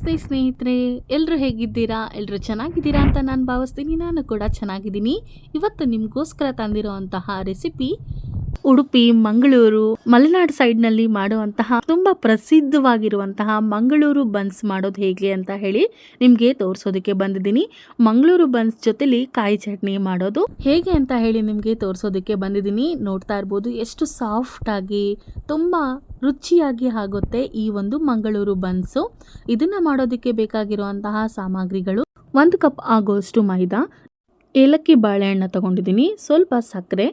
ನಮಸ್ತೆ ಸ್ನೇಹಿತರೆ, ಎಲ್ಲರೂ ಹೇಗಿದ್ದೀರಾ? ಎಲ್ಲರೂ ಚೆನ್ನಾಗಿದ್ದೀರಾ ಅಂತ ನಾನು ಭಾವಿಸ್ತೀನಿ. ನಾನು ಕೂಡ ಚೆನ್ನಾಗಿದ್ದೀನಿ. ಇವತ್ತು ನಿಮಗೋಸ್ಕರ ತಂದಿರುವಂತಹ ರೆಸಿಪಿ ಉಡುಪಿ, ಮಂಗಳೂರು, ಮಲೆನಾಡು ಸೈಡ್ನಲ್ಲಿ ಮಾಡುವಂತಹ ತುಂಬ ಪ್ರಸಿದ್ಧವಾಗಿರುವಂತಹ ಮಂಗಳೂರು ಬನ್ಸ್ ಮಾಡೋದು ಹೇಗೆ ಅಂತ ಹೇಳಿ ನಿಮಗೆ ತೋರಿಸೋದಕ್ಕೆ ಬಂದಿದ್ದೀನಿ. ಮಂಗಳೂರು ಬನ್ಸ್ ಜೊತೆಲಿ ಕಾಯಿ ಚಟ್ನಿ ಮಾಡೋದು ಹೇಗೆ ಅಂತ ಹೇಳಿ ನಿಮಗೆ ತೋರಿಸೋದಕ್ಕೆ ಬಂದಿದ್ದೀನಿ. ನೋಡ್ತಾ ಇರ್ಬೋದು ಎಷ್ಟು ಸಾಫ್ಟ್ ಆಗಿ ತುಂಬ ರುಚಿಯಾಗಿ ಆಗುತ್ತೆ ಈ ಒಂದು ಮಂಗಳೂರು ಬನ್ಸು. ಇದನ್ನ ಮಾಡೋದಕ್ಕೆ ಬೇಕಾಗಿರುವಂತಹ ಸಾಮಗ್ರಿಗಳು: 1 ಕಪ್ ಆಗೋಷ್ಟು ಮೈದಾ, ಏಲಕ್ಕಿ ಬಾಳೆಹಣ್ಣು ತಗೊಂಡಿದ್ದೀನಿ, ಸ್ವಲ್ಪ ಸಕ್ಕರೆ,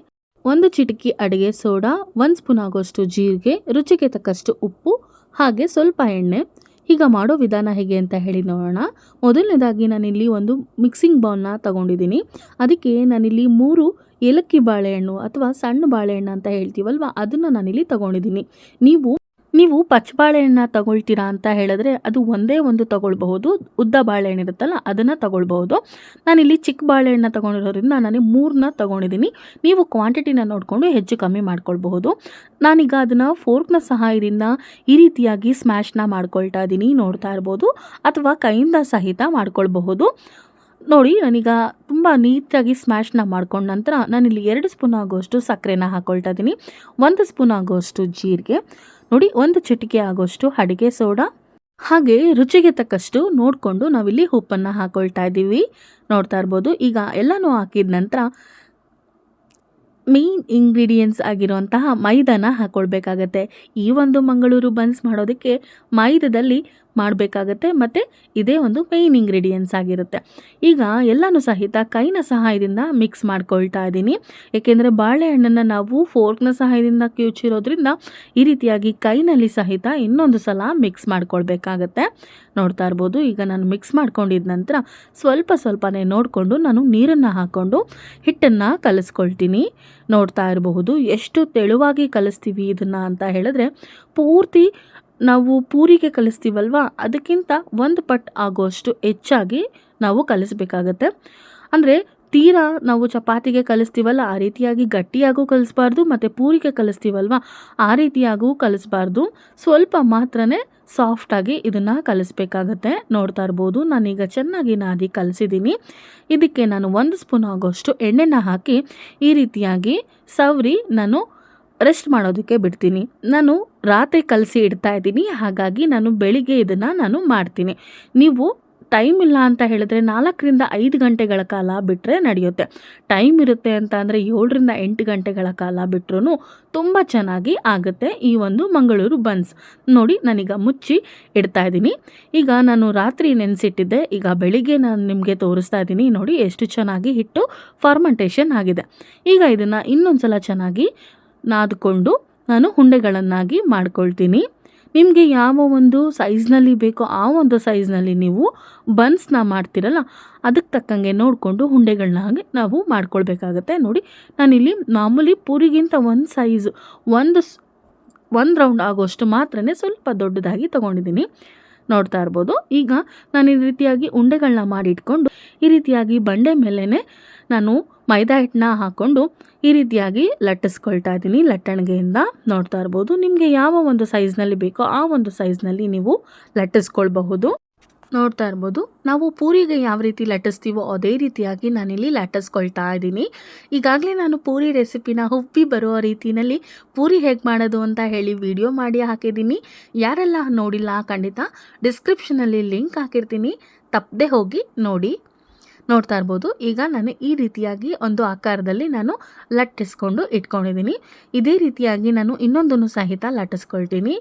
1 ಚಿಟಿಕೆ ಅಡುಗೆ ಸೋಡಾ, 1 ಸ್ಪೂನ್ ಆಗೋಷ್ಟು ಜೀರಿಗೆ, ರುಚಿಗೆ ತಕ್ಕಷ್ಟು ಉಪ್ಪು, ಹಾಗೆ ಸ್ವಲ್ಪ ಎಣ್ಣೆ. ಈಗ ಮಾಡೋ ವಿಧಾನ ಹೇಗೆ ಅಂತ ಹೇಳಿ ನೋಡೋಣ. ಮೊದಲನೇದಾಗಿ ನಾನಿಲ್ಲಿ ಒಂದು ಮಿಕ್ಸಿಂಗ್ ಬೌಲ್ನ ತಗೊಂಡಿದ್ದೀನಿ. ಅದಕ್ಕೆ ನಾನಿಲ್ಲಿ 3 ಏಲಕ್ಕಿ ಬಾಳೆಹಣ್ಣು ಅಥವಾ ಸಣ್ಣ ಬಾಳೆಹಣ್ಣು ಅಂತ ಹೇಳ್ತೀವಲ್ವ, ಅದನ್ನು ನಾನಿಲ್ಲಿ ತಗೊಂಡಿದ್ದೀನಿ. ನೀವು ಪಚ್ಚ ಬಾಳೆಹಣ್ಣ ತಗೊಳ್ತೀರಾ ಅಂತ ಹೇಳಿದ್ರೆ ಅದು ಒಂದೇ ಒಂದು ತಗೊಳ್ಬಹುದು. ಉದ್ದ ಬಾಳೆಹಣ್ಣು ಇರುತ್ತಲ್ಲ ಅದನ್ನು ತಗೊಳ್ಬಹುದು. ನಾನಿಲ್ಲಿ ಚಿಕ್ಕ ಬಾಳೆಹಣ್ಣ ತಗೊಂಡಿರೋದ್ರಿಂದ ನಾನು 3ನ ತಗೊಂಡಿದ್ದೀನಿ. ನೀವು ಕ್ವಾಂಟಿಟಿನ ನೋಡಿಕೊಂಡು ಹೆಚ್ಚು ಕಮ್ಮಿ ಮಾಡ್ಕೊಳ್ಬಹುದು. ನಾನೀಗ ಅದನ್ನು ಫೋರ್ಕ್ನ ಸಹಾಯದಿಂದ ಈ ರೀತಿಯಾಗಿ ಸ್ಮ್ಯಾಶ್ನ ಮಾಡ್ಕೊಳ್ತಾ ಇದ್ದೀನಿ, ನೋಡ್ತಾ ಇರ್ಬೋದು, ಅಥವಾ ಕೈಯಿಂದ ಸಹಿತ ಮಾಡ್ಕೊಳ್ಬಹುದು. ನೋಡಿ, ನಾನೀಗ ತುಂಬ ನೀಟಾಗಿ ಸ್ಮ್ಯಾಶ್ನ ಮಾಡ್ಕೊಂಡ ನಂತರ ನಾನಿಲ್ಲಿ 2 ಸ್ಪೂನ್ ಆಗೋಷ್ಟು ಸಕ್ಕರೆನ ಹಾಕ್ಕೊಳ್ತಾ ಇದ್ದೀನಿ, 1 ಸ್ಪೂನ್ ಆಗೋಷ್ಟು ಜೀರಿಗೆ, ನೋಡಿ 1 ಚಿಟಿಕೆ ಆಗೋಷ್ಟು ಅಡುಗೆ ಸೋಡಾ, ಹಾಗೆ ರುಚಿಗೆ ತಕ್ಕಷ್ಟು ನೋಡಿಕೊಂಡು ನಾವಿಲ್ಲಿ ಉಪ್ಪನ್ನು ಹಾಕ್ಕೊಳ್ತಾ ಇದ್ದೀವಿ. ನೋಡ್ತಾ ಇರ್ಬೋದು. ಈಗ ಎಲ್ಲನೂ ಹಾಕಿದ ನಂತರ ಮೇನ್ ಇಂಗ್ರೀಡಿಯೆಂಟ್ಸ್ ಆಗಿರುವಂತಹ ಮೈದಾನ ಹಾಕ್ಕೊಳ್ಬೇಕಾಗತ್ತೆ. ಈ ಒಂದು ಮಂಗಳೂರು ಬನ್ಸ್ ಮಾಡೋದಕ್ಕೆ ಮೈದಾದಲ್ಲಿ ಮಾಡಬೇಕಾಗತ್ತೆ, ಮತ್ತು ಇದೇ ಒಂದು ಮೇನ್ ಇಂಗ್ರೀಡಿಯೆಂಟ್ಸ್ ಆಗಿರುತ್ತೆ. ಈಗ ಎಲ್ಲನೂ ಸಹಿತ ಕೈನ ಸಹಾಯದಿಂದ ಮಿಕ್ಸ್ ಮಾಡ್ಕೊಳ್ತಾ ಇದ್ದೀನಿ. ಏಕೆಂದರೆ ಬಾಳೆಹಣ್ಣನ್ನು ನಾವು ಫೋರ್ಕ್ನ ಸಹಾಯದಿಂದ ಕಿವುಚಿರೋದ್ರಿಂದ ಈ ರೀತಿಯಾಗಿ ಕೈನಲ್ಲಿ ಸಹಿತ ಇನ್ನೊಂದು ಸಲ ಮಿಕ್ಸ್ ಮಾಡ್ಕೊಳ್ಬೇಕಾಗತ್ತೆ. ನೋಡ್ತಾ ಇರ್ಬೋದು. ಈಗ ನಾನು ಮಿಕ್ಸ್ ಮಾಡ್ಕೊಂಡಿದ ನಂತರ ಸ್ವಲ್ಪನೇ ನೋಡಿಕೊಂಡು ನಾನು ನೀರನ್ನು ಹಾಕ್ಕೊಂಡು ಹಿಟ್ಟನ್ನು ಕಲಿಸ್ಕೊಳ್ತೀನಿ. ನೋಡ್ತಾ ಇರಬಹುದು ಎಷ್ಟು ತೆಳುವಾಗಿ ಕಲಿಸ್ತೀವಿ ಇದನ್ನು ಅಂತ ಹೇಳಿದ್ರೆ, ಪೂರ್ತಿ ನಾವು ಪೂರಿಗೆ ಕಲಿಸ್ತೀವಲ್ವ ಅದಕ್ಕಿಂತ 1 ಪಟ್ಟು ಆಗೋಷ್ಟು ಹೆಚ್ಚಾಗಿ ನಾವು ಕಲಿಸ್ಬೇಕಾಗತ್ತೆ. ಅಂದರೆ ತೀರಾ ನಾವು ಚಪಾತಿಗೆ ಕಲಿಸ್ತೀವಲ್ಲ ಆ ರೀತಿಯಾಗಿ ಗಟ್ಟಿಯಾಗೂ ಕಲಿಸ್ಬಾರ್ದು, ಮತ್ತು ಪೂರಿಗೆ ಕಲಿಸ್ತೀವಲ್ವ ಆ ರೀತಿಯಾಗೂ ಕಲಿಸ್ಬಾರ್ದು. ಸ್ವಲ್ಪ ಮಾತ್ರನೇ ಸಾಫ್ಟಾಗಿ ಇದನ್ನು ಕಲಿಸ್ಬೇಕಾಗತ್ತೆ. ನೋಡ್ತಾ ಇರ್ಬೋದು. ನಾನೀಗ ಚೆನ್ನಾಗಿ ನಾದಿ ಕಲಿಸಿದ್ದೀನಿ. ಇದಕ್ಕೆ ನಾನು 1 ಸ್ಪೂನ್ ಆಗೋಷ್ಟು ಎಣ್ಣೆನ ಹಾಕಿ ಈ ರೀತಿಯಾಗಿ ಸವರಿ ನಾನು ರೆಸ್ಟ್ ಮಾಡೋದಕ್ಕೆ ಬಿಡ್ತೀನಿ. ನಾನು ರಾತ್ರಿ ಕಲಸಿ ಇಡ್ತಾ ಇದ್ದೀನಿ, ಹಾಗಾಗಿ ನಾನು ಬೆಳಿಗ್ಗೆ ಇದನ್ನು ನಾನು ಮಾಡ್ತೀನಿ. ನೀವು ಟೈಮ್ ಇಲ್ಲ ಅಂತ ಹೇಳಿದ್ರೆ 4ರಿಂದ 5 ಗಂಟೆಗಳ ಕಾಲ ಬಿಟ್ಟರೆ ನಡೆಯುತ್ತೆ. ಟೈಮ್ ಇರುತ್ತೆ ಅಂತ ಅಂದರೆ 7ರಿಂದ 8 ಗಂಟೆಗಳ ಕಾಲ ಬಿಟ್ಟರೂ ತುಂಬ ಚೆನ್ನಾಗಿ ಆಗುತ್ತೆ ಈ ಒಂದು ಮಂಗಳೂರು ಬನ್ಸ್. ನೋಡಿ, ನಾನೀಗ ಮುಚ್ಚಿ ಇಡ್ತಾ ಇದ್ದೀನಿ. ಈಗ ನಾನು ರಾತ್ರಿ ನೆನೆಸಿಟ್ಟಿದ್ದೆ, ಈಗ ಬೆಳಿಗ್ಗೆ ನಾನು ನಿಮಗೆ ತೋರಿಸ್ತಾ ಇದ್ದೀನಿ. ನೋಡಿ ಎಷ್ಟು ಚೆನ್ನಾಗಿ ಹಿಟ್ಟು ಫರ್ಮೆಂಟೇಷನ್ ಆಗಿದೆ. ಈಗ ಇದನ್ನು ಇನ್ನೊಂದು ಸಲ ಚೆನ್ನಾಗಿ ನಾದಿಕೊಂಡು ನಾನು ಉಂಡೆಗಳನ್ನಾಗಿ ಮಾಡ್ಕೊಳ್ತೀನಿ. ನಿಮಗೆ ಯಾವ ಒಂದು ಸೈಜ್ನಲ್ಲಿ ಬೇಕೋ ಆ ಒಂದು ಸೈಜ್ನಲ್ಲಿ ನೀವು ಬನ್ಸ್ನ ಮಾಡ್ತಿರಲ್ಲ ಅದಕ್ಕೆ ತಕ್ಕಂಗೆ ನೋಡಿಕೊಂಡು ಉಂಡೆಗಳನ್ನಾಗಿ ನಾವು ಮಾಡ್ಕೊಳ್ಬೇಕಾಗತ್ತೆ. ನೋಡಿ, ನಾನಿಲ್ಲಿ ಮಾಮೂಲಿ ಪೂರಿಗಿಂತ ಒಂದು ಸೈಜು ಒಂದು ರೌಂಡ್ ಆಗೋಷ್ಟು ಮಾತ್ರನೇ ಸ್ವಲ್ಪ ದೊಡ್ಡದಾಗಿ ತೊಗೊಂಡಿದ್ದೀನಿ. ನೋಡ್ತಾ ಇರ್ಬೋದು. ಈಗ ನಾನು ಈ ರೀತಿಯಾಗಿ ಉಂಡೆಗಳನ್ನ ಮಾಡಿಟ್ಕೊಂಡು ಈ ರೀತಿಯಾಗಿ ಬಂಡೆ ಮೇಲೇ ನಾನು ಮೈದಾ ಹಿಟ್ಟನ್ನ ಹಾಕ್ಕೊಂಡು ಈ ರೀತಿಯಾಗಿ ಲಟ್ಟಿಸ್ಕೊಳ್ತಾ ಇದ್ದೀನಿ ಲಟ್ಟಣಿಗೆಯಿಂದ. ನೋಡ್ತಾ ಇರ್ಬೋದು. ನಿಮಗೆ ಯಾವ ಒಂದು ಸೈಜ್ನಲ್ಲಿ ಬೇಕೋ ಆ ಒಂದು ಸೈಜ್ನಲ್ಲಿ ನೀವು ಲಟ್ಟಿಸ್ಕೊಳ್ಬಹುದು. ನೋಡ್ತಾ ಇರ್ಬೋದು. ನಾವು ಪೂರಿಗೆ ಯಾವ ರೀತಿ ಲಟ್ಟಿಸ್ತೀವೋ ಅದೇ ರೀತಿಯಾಗಿ ನಾನಿಲ್ಲಿ ಲಟ್ಟಿಸ್ಕೊಳ್ತಾ ಇದ್ದೀನಿ. ಈಗಾಗಲೇ ನಾನು ಪೂರಿ ರೆಸಿಪಿನ ಉಬ್ಬಿ ಬರೋ ರೀತಿಯಲ್ಲಿ ಪೂರಿ ಹೇಗೆ ಮಾಡೋದು ಅಂತ ಹೇಳಿ ವಿಡಿಯೋ ಮಾಡಿ ಹಾಕಿದ್ದೀನಿ. ಯಾರೆಲ್ಲ ನೋಡಿಲ್ಲ ಖಂಡಿತ ಡಿಸ್ಕ್ರಿಪ್ಷನಲ್ಲಿ ಲಿಂಕ್ ಹಾಕಿರ್ತೀನಿ, ತಪ್ಪದೆ ಹೋಗಿ ನೋಡಿ. ನೋಡ್ತಾ ಇರ್ಬೋದು. ಈಗ ನಾನು ಈ ರೀತಿಯಾಗಿ ಒಂದು ಆಕಾರದಲ್ಲಿ ನಾನು ಲಟ್ಟಿಸ್ಕೊಂಡು ಇಟ್ಕೊಂಡಿದ್ದೀನಿ. ಇದೇ ರೀತಿಯಾಗಿ ನಾನು ಇನ್ನೊಂದನ್ನು ಸಹಿತ ಲಟ್ಟಿಸ್ಕೊಳ್ತೀನಿ.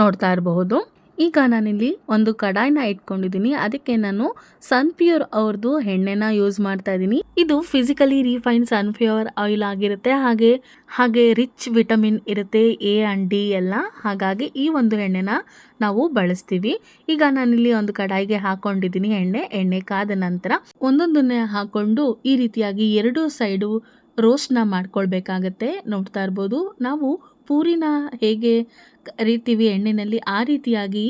ನೋಡ್ತಾ ಇರಬಹುದು. ಈಗ ನಾನಿಲ್ಲಿ ಒಂದು ಕಡಾಯಿನ ಇಟ್ಕೊಂಡಿದ್ದೀನಿ. ಅದಕ್ಕೆ ನಾನು ಸನ್ಪ್ಯೂರ್ ಅವ್ರದ್ದು ಎಣ್ಣೆನ ಯೂಸ್ ಮಾಡ್ತಾ ಇದ್ದೀನಿ. ಇದು ಫಿಸಿಕಲಿ ರಿಫೈನ್ಡ್ ಸನ್ಫ್ಲವರ್ ಆಯಿಲ್ ಆಗಿರುತ್ತೆ. ಹಾಗೆ ರಿಚ್ ವಿಟಮಿನ್ ಇರುತ್ತೆ, A and D ಎಲ್ಲ. ಹಾಗಾಗಿ ಈ ಒಂದು ಎಣ್ಣೆನ ನಾವು ಬಳಸ್ತೀವಿ. ಈಗ ನಾನಿಲ್ಲಿ ಒಂದು ಕಡಾಯಿಗೆ ಹಾಕೊಂಡಿದ್ದೀನಿ ಎಣ್ಣೆ ಕಾದ ನಂತರ ಒಂದೊಂದನ್ನೇ ಹಾಕೊಂಡು ಈ ರೀತಿಯಾಗಿ 2 ಸೈಡು ರೋಸ್ಟ್ನ ಮಾಡ್ಕೊಳ್ಬೇಕಾಗತ್ತೆ. ನೋಡ್ತಾ ಇರ್ಬೋದು. ನಾವು ಪೂರಿನ ಹೇಗೆ ಕರಿತೀವಿ ಎಣ್ಣೆಯಲ್ಲಿ ಆ ರೀತಿಯಾಗಿ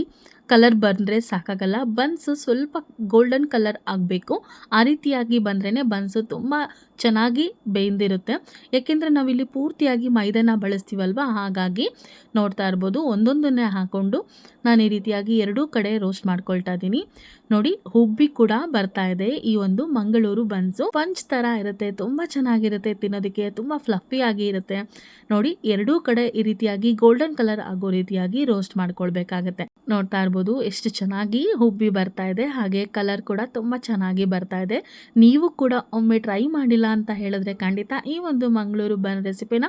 ಕಲರ್ ಬಂದರೆ ಸಾಕಾಗಲ್ಲ. ಬನ್ಸು ಸ್ವಲ್ಪ ಗೋಲ್ಡನ್ ಕಲರ್ ಆಗಬೇಕು. ಆ ರೀತಿಯಾಗಿ ಬಂದ್ರೇ ಬನ್ಸು ತುಂಬ ಚೆನ್ನಾಗಿ ಬೇಯ್ದಿರುತ್ತೆ. ಯಾಕೆಂದರೆ ನಾವಿಲ್ಲಿ ಪೂರ್ತಿಯಾಗಿ ಮೈದಾನ ಬಳಸ್ತೀವಲ್ವ, ಹಾಗಾಗಿ ನೋಡ್ತಾ ಇರ್ಬೋದು ಒಂದೊಂದನ್ನೇ ಹಾಕ್ಕೊಂಡು ನಾನು ಈ ರೀತಿಯಾಗಿ ಎರಡೂ ಕಡೆ ರೋಸ್ಟ್ ಮಾಡ್ಕೊಳ್ತಾ ಇದ್ದೀನಿ. ನೋಡಿ ಹುಬ್ಬಿ ಕೂಡ ಬರ್ತಾ ಇದೆ ಈ ಒಂದು ಮಂಗಳೂರು ಬನ್ಸು. ಪಂಚ್ ಥರ ಇರುತ್ತೆ, ತುಂಬ ಚೆನ್ನಾಗಿರುತ್ತೆ ತಿನ್ನೋದಕ್ಕೆ, ತುಂಬ ಫ್ಲಫಿ ಆಗಿ ಇರುತ್ತೆ. ನೋಡಿ ಎರಡೂ ಕಡೆ ಈ ರೀತಿಯಾಗಿ ಗೋಲ್ಡನ್ ಕಲರ್ ಆಗೋ ರೀತಿಯಾಗಿ ರೋಸ್ಟ್ ಮಾಡ್ಕೊಳ್ಬೇಕಾಗತ್ತೆ. ನೋಡ್ತಾ ಇರ್ಬೋದು ಎಷ್ಟು ಚೆನ್ನಾಗಿ ಹುಬ್ಬಿ ಬರ್ತಾ ಇದೆ, ಹಾಗೆ ಕಲರ್ ಕೂಡ ತುಂಬ ಚೆನ್ನಾಗಿ ಬರ್ತಾ ಇದೆ. ನೀವು ಕೂಡ ಒಮ್ಮೆ ಟ್ರೈ ಮಾಡಿಲ್ಲ ಅಂತ ಹೇಳಿದ್ರೆ ಖಂಡಿತ ಈ ಒಂದು ಮಂಗಳೂರು ಬನ್ ರೆಸಿಪಿನ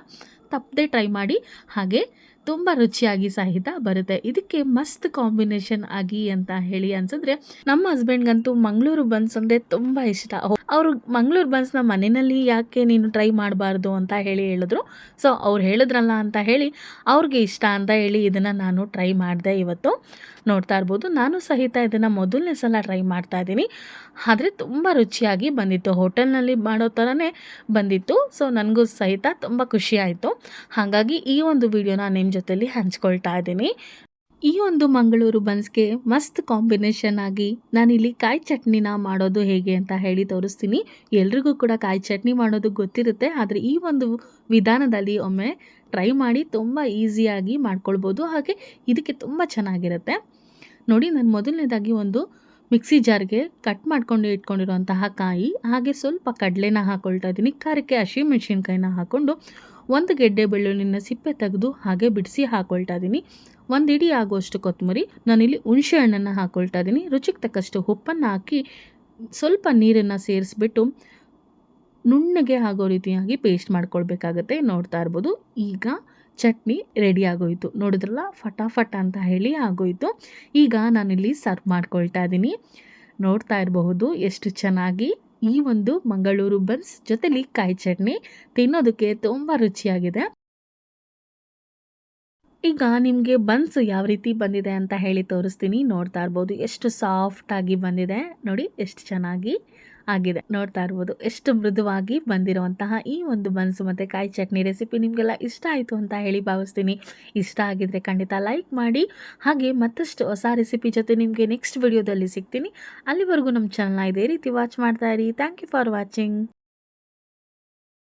ತಪ್ಪದೆ ಟ್ರೈ ಮಾಡಿ. ಹಾಗೆ ತುಂಬ ರುಚಿಯಾಗಿ ಸಹಿತ ಬರುತ್ತೆ. ಇದಕ್ಕೆ ಮಸ್ತ್ ಕಾಂಬಿನೇಷನ್ ಆಗಿ ಅಂತ ಹೇಳಿ ಅನ್ಸಿದ್ರೆ, ನಮ್ಮ ಹಸ್ಬೆಂಡ್ಗಂತೂ ಮಂಗಳೂರು ಬನ್ಸ್ ಅಂದರೆ ತುಂಬ ಇಷ್ಟ. ಅವರು ಮಂಗಳೂರು ಬನ್ಸ್ನ ಮನೆಯಲ್ಲಿ ಯಾಕೆ ನೀನು ಟ್ರೈ ಮಾಡಬಾರ್ದು ಅಂತ ಹೇಳಿದ್ರು. ಸೊ ಅವ್ರು ಹೇಳಿದ್ರಲ್ಲ ಅಂತ ಹೇಳಿ ಅವ್ರಿಗೆ ಇಷ್ಟ ಅಂತ ಹೇಳಿ ಇದನ್ನು ನಾನು ಟ್ರೈ ಮಾಡಿದೆ ಇವತ್ತು. ನೋಡ್ತಾ ಇರ್ಬೋದು ನಾನು ಸಹಿತ ಇದನ್ನು ಮೊದಲನೇ ಸಲ ಟ್ರೈ ಮಾಡ್ತಾ ಇದ್ದೀನಿ. ಆದರೆ ತುಂಬ ರುಚಿಯಾಗಿ ಬಂದಿತ್ತು, ಹೋಟೆಲ್ನಲ್ಲಿ ಮಾಡೋ ಥರನೇ ಬಂದಿತ್ತು. ಸೊ ನನಗೂ ಸಹಿತ ತುಂಬ ಖುಷಿ ಆಯಿತು. ಹಾಗಾಗಿ ಈ ಒಂದು ವಿಡಿಯೋನ ನಿಮ್ಮ ಜೊತೆಲಿ ಹಂಚ್ಕೊಳ್ತಾ ಇದ್ದೀನಿ. ಈ ಒಂದು ಮಂಗಳೂರು ಬನ್ಸ್ಗೆ ಮಸ್ತ್ ಕಾಂಬಿನೇಷನ್ ಆಗಿ ನಾನಿಲ್ಲಿ ಕಾಯಿ ಚಟ್ನಿನ ಮಾಡೋದು ಹೇಗೆ ಅಂತ ಹೇಳಿ ತೋರಿಸ್ತೀನಿ. ಎಲ್ರಿಗೂ ಕೂಡ ಕಾಯಿ ಚಟ್ನಿ ಮಾಡೋದು ಗೊತ್ತಿರುತ್ತೆ, ಆದರೆ ಈ ಒಂದು ವಿಧಾನದಲ್ಲಿ ಒಮ್ಮೆ ಟ್ರೈ ಮಾಡಿ, ತುಂಬ ಈಸಿಯಾಗಿ ಮಾಡ್ಕೊಳ್ಬೋದು. ಹಾಗೆ ಇದಕ್ಕೆ ತುಂಬ ಚೆನ್ನಾಗಿರುತ್ತೆ. ನೋಡಿ ನಾನು ಮೊದಲನೇದಾಗಿ ಒಂದು ಮಿಕ್ಸಿ ಜಾರ್ಗೆ ಕಟ್ ಮಾಡ್ಕೊಂಡು ಇಟ್ಕೊಂಡಿರೋಂತಹ ಕಾಯಿ, ಹಾಗೆ ಸ್ವಲ್ಪ ಕಡಲೆನ ಹಾಕ್ಕೊಳ್ತಾ ಇದ್ದೀನಿ. ಖಾರಕ್ಕೆ ಹಸಿಮೆಣಸಿನ್ಕಾಯಿನ ಹಾಕ್ಕೊಂಡು ಒಂದು ಗೆಡ್ಡೆ ಬೆಳ್ಳುಳ್ಳಿನ ಸಿಪ್ಪೆ ತೆಗೆದು ಹಾಗೆ ಬಿಡಿಸಿ ಹಾಕ್ಕೊಳ್ತಾ ಇದ್ದೀನಿ. ಒಂದು ಇಡೀ ಆಗುವಷ್ಟು ಕೊತ್ತಂಬರಿ, ನಾನಿಲ್ಲಿ ಹುಣಸೆ ಹಣ್ಣನ್ನು ಹಾಕ್ಕೊಳ್ತಾ ಇದ್ದೀನಿ. ರುಚಿಗೆ ತಕ್ಕಷ್ಟು ಉಪ್ಪನ್ನು ಹಾಕಿ ಸ್ವಲ್ಪ ನೀರನ್ನು ಸೇರಿಸ್ಬಿಟ್ಟು ನುಣ್ಣಗೆ ಆಗೋ ರೀತಿಯಾಗಿ ಪೇಸ್ಟ್ ಮಾಡ್ಕೊಳ್ಬೇಕಾಗತ್ತೆ. ನೋಡ್ತಾ ಇರ್ಬೋದು ಈಗ ಚಟ್ನಿ ರೆಡಿ ಆಗೋಯಿತು. ನೋಡಿದ್ರಲ್ಲ ಫಟಾಫಟ್ ಅಂತ ಹೇಳಿ ಆಗೋಯಿತು. ಈಗ ನಾನಿಲ್ಲಿ ಸರ್ವ್ ಮಾಡ್ಕೊಳ್ತಾ ಇದ್ದೀನಿ. ನೋಡ್ತಾ ಇರಬಹುದು ಎಷ್ಟು ಚೆನ್ನಾಗಿ ಈ ಒಂದು ಮಂಗಳೂರು ಬನ್ಸ್ ಜೊತೆಲಿ ಕಾಯಿ ಚಟ್ನಿ ತಿನ್ನೋದಕ್ಕೆ ತುಂಬ ರುಚಿಯಾಗಿದೆ. ಈಗ ನಿಮಗೆ ಬನ್ಸ್ ಯಾವ ರೀತಿ ಬಂದಿದೆ ಅಂತ ಹೇಳಿ ತೋರಿಸ್ತೀನಿ. ನೋಡ್ತಾ ಇರ್ಬೋದು ಎಷ್ಟು ಸಾಫ್ಟಾಗಿ ಬಂದಿದೆ, ನೋಡಿ ಎಷ್ಟು ಚೆನ್ನಾಗಿ ಆಗಿದೆ. ನೋಡ್ತಾ ಇರ್ಬೋದು ಎಷ್ಟು ಮೃದುವಾಗಿ ಬಂದಿರುವಂತಹ ಈ ಒಂದು ಬನ್ಸು ಮತ್ತು ಕಾಯಿ ಚಟ್ನಿ ರೆಸಿಪಿ ನಿಮಗೆಲ್ಲ ಇಷ್ಟ ಆಯಿತು ಅಂತ ಹೇಳಿ ಭಾವಿಸ್ತೀನಿ. ಇಷ್ಟ ಆಗಿದ್ರೆ ಖಂಡಿತ ಲೈಕ್ ಮಾಡಿ. ಹಾಗೆ ಮತ್ತಷ್ಟು ಹೊಸ ರೆಸಿಪಿ ಜೊತೆ ನಿಮಗೆ ನೆಕ್ಸ್ಟ್ ವಿಡಿಯೋದಲ್ಲಿ ಸಿಗ್ತೀನಿ. ಅಲ್ಲಿವರೆಗೂ ನಮ್ಮ ಚಾನಲ್ನ ಇದೇ ರೀತಿ ವಾಚ್ ಮಾಡ್ತಾ ಇರಿ. Thank you for watching.